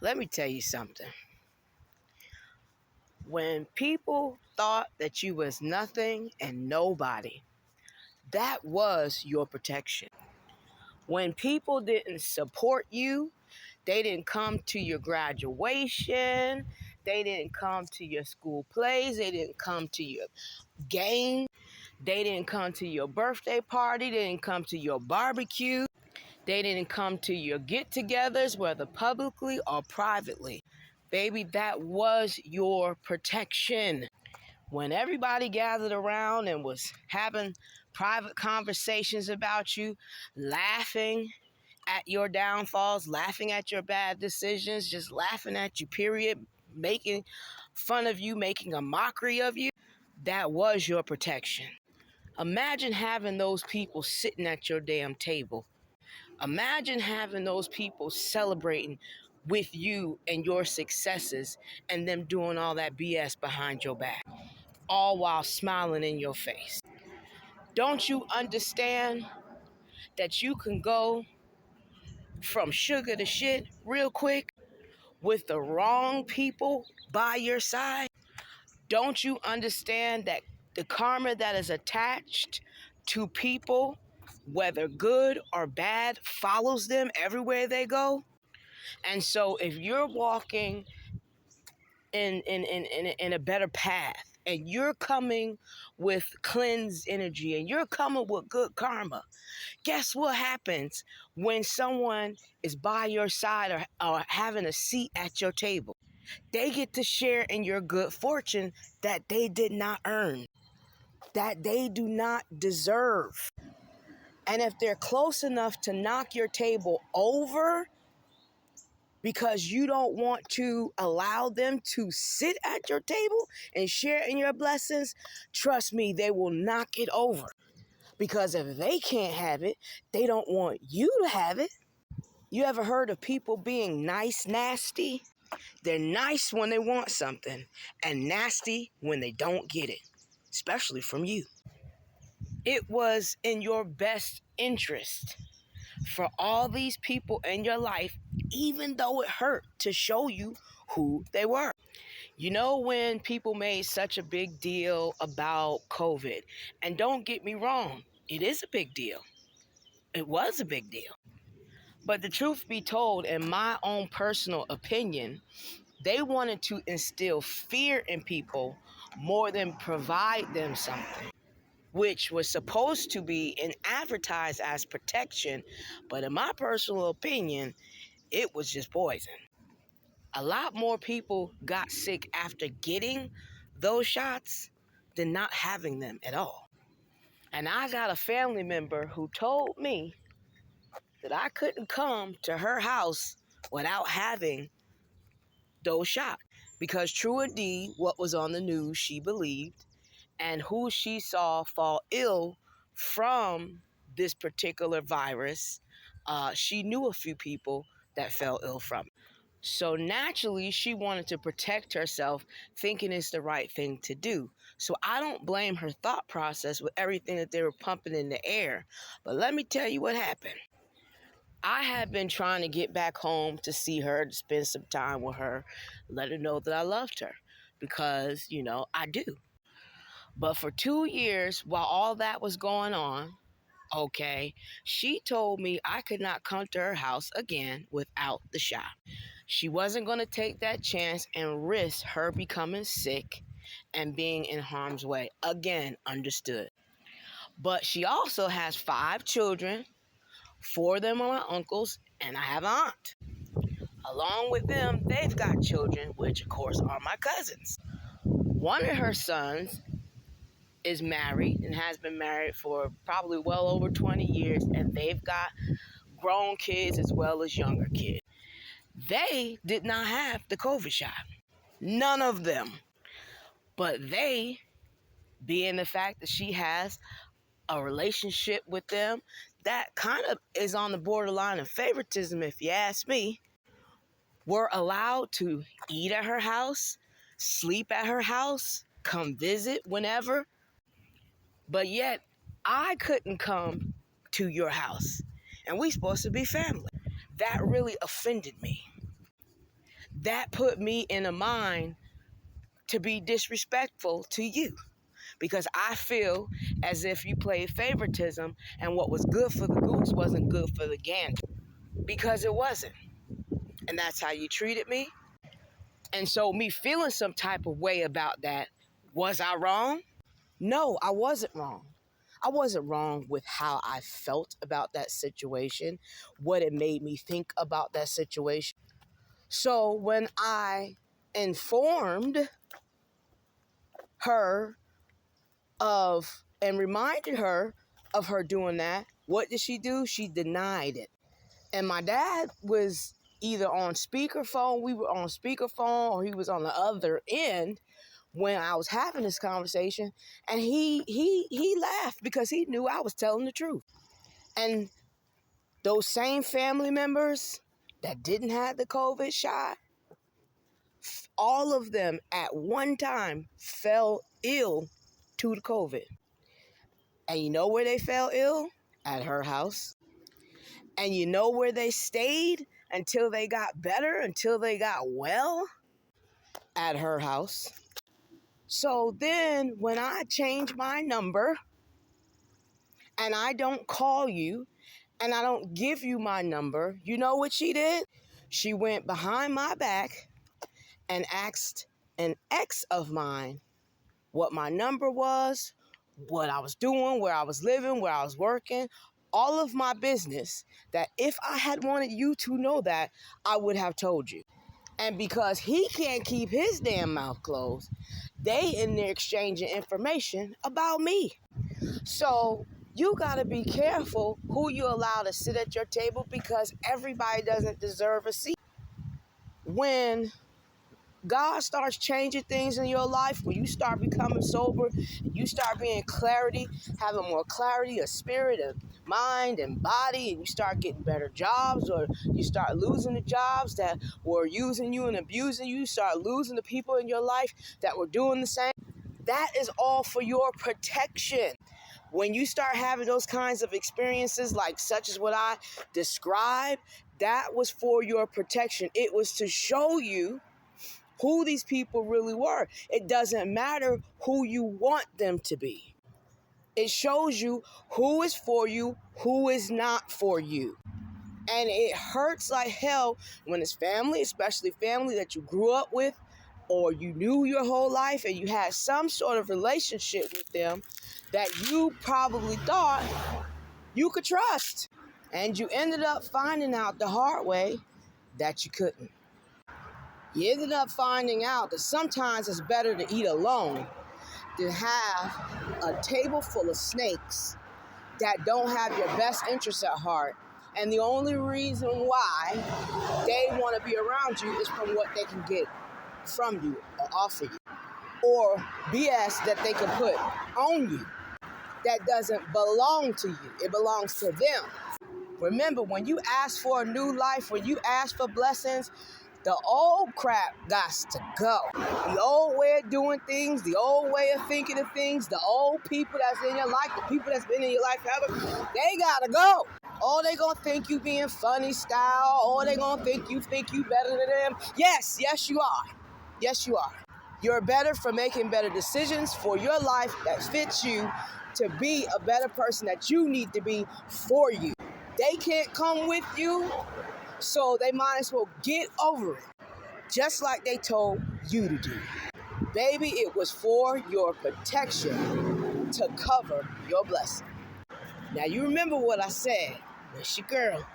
Let me tell you something. When people thought that you was nothing and nobody, that was your protection. When people didn't support you, they didn't come to your graduation, they didn't come to your school plays, they didn't come to your game, they didn't come to your birthday party, they didn't come to your barbecue, they didn't come to your get-togethers, whether publicly or privately. Baby, that was your protection. When everybody gathered around and was having private conversations about you, laughing at your downfalls, laughing at your bad decisions, just laughing at you, period, making fun of you, making a mockery of you, that was your protection. Imagine having those people sitting at your damn table. Imagine having those people celebrating with you and your successes and them doing all that BS behind your back, all while smiling in your face. Don't you understand that you can go from sugar to shit real quick with the wrong people by your side? Don't you understand that the karma that is attached to people, whether good or bad, follows them everywhere they go? And so if you're walking in a better path and you're coming with cleansed energy and you're coming with good karma, guess what happens when someone is by your side or having a seat at your table? They get to share in your good fortune that they did not earn, that they do not deserve. And if they're close enough to knock your table over because you don't want to allow them to sit at your table and share in your blessings, trust me, they will knock it over. Because if they can't have it, they don't want you to have it. You ever heard of people being nice, nasty? They're nice when they want something and nasty when they don't get it, especially from you. It was in your best interest for all these people in your life, even though it hurt, to show you who they were. You know, when people made such a big deal about COVID, and don't get me wrong, it is a big deal. It was a big deal. But the truth be told, in my own personal opinion, they wanted to instill fear in people more than provide them something, which was supposed to be and advertised as protection. But in my personal opinion, it was just poison. A lot more people got sick after getting those shots than not having them at all. And I got a family member who told me that I couldn't come to her house without having those shots. Because true indeed, what was on the news, she believed, and who she saw fall ill from this particular virus, she knew a few people that fell ill from it. So naturally, she wanted to protect herself, thinking it's the right thing to do. So I don't blame her thought process with everything that they were pumping in the air. But let me tell you what happened. I had been trying to get back home to see her, to spend some time with her, let her know that I loved her. Because, I do. But for 2 years, while all that was going on, okay, she told me I could not come to her house again without the shot. She wasn't going to take that chance and risk her becoming sick and being in harm's way. Again, understood. But she also has 5 children. 4 of them are my uncles, and I have an aunt. Along with them, they've got children, which of course are my cousins. One of her sons is married and has been married for probably well over 20 years, and they've got grown kids as well as younger kids. They did not have the COVID shot. None of them. But they, being the fact that she has a relationship with them, that kind of is on the borderline of favoritism, if you ask me, were allowed to eat at her house, sleep at her house, come visit whenever. But yet, I couldn't come to your house. And we supposed to be family. That really offended me. that put me in a mind to be disrespectful to you, because I feel as if you played favoritism and what was good for the goose wasn't good for the gander, because it wasn't. And that's how you treated me. And so me feeling some type of way about that, was I wrong? No, I wasn't wrong. I wasn't wrong with how I felt about that situation, what it made me think about that situation. So when I informed her of and reminded her of her doing that, what did she do? She denied it. And my dad was either on speakerphone, we were on speakerphone, or he was on the other end when I was having this conversation, and he laughed because he knew I was telling the truth. And those same family members that didn't have the COVID shot, all of them at one time fell ill to the COVID. And you know where they fell ill? At her house. And you know where they stayed until they got better, until they got well? At her house. So then when I change my number and I don't call you and I don't give you my number, you know what she did? She went behind my back and asked an ex of mine what my number was, what I was doing, where I was living, where I was working, all of my business, that if I had wanted you to know that, I would have told you. And because he can't keep his damn mouth closed, they in there exchanging information about me. So you got to be careful who you allow to sit at your table, because everybody doesn't deserve a seat. When God starts changing things in your life, when you start becoming sober, you start being clarity, having more clarity of spirit and mind and body, and you start getting better jobs, or you start losing the jobs that were using you and abusing you, start losing the people in your life that were doing the same. That is all for your protection. When you start having those kinds of experiences, like such as what I described, that was for your protection. It was to show you who these people really were. It doesn't matter who you want them to be. It shows you who is for you, who is not for you. And it hurts like hell when it's family, especially family that you grew up with or you knew your whole life, and you had some sort of relationship with them that you probably thought you could trust. And you ended up finding out the hard way that you couldn't. You ended up finding out that sometimes it's better to eat alone than have a table full of snakes that don't have your best interests at heart. And the only reason why they want to be around you is from what they can get from you or off of you, or BS that they can put on you that doesn't belong to you. It belongs to them. Remember, when you ask for a new life, when you ask for blessings, the old crap got to go. The old way of doing things, the old way of thinking of things, the old people that's in your life, the people that's been in your life forever, they gotta go. Or they gonna think you being funny style, or they gonna think you better than them. Yes, you are. Yes, you are. You're better for making better decisions for your life that fits you to be a better person that you need to be for you. They can't come with you, so they might as well get over it, just like they told you to do. Baby, it was for your protection to cover your blessing. Now, you remember what I said. It's your girl.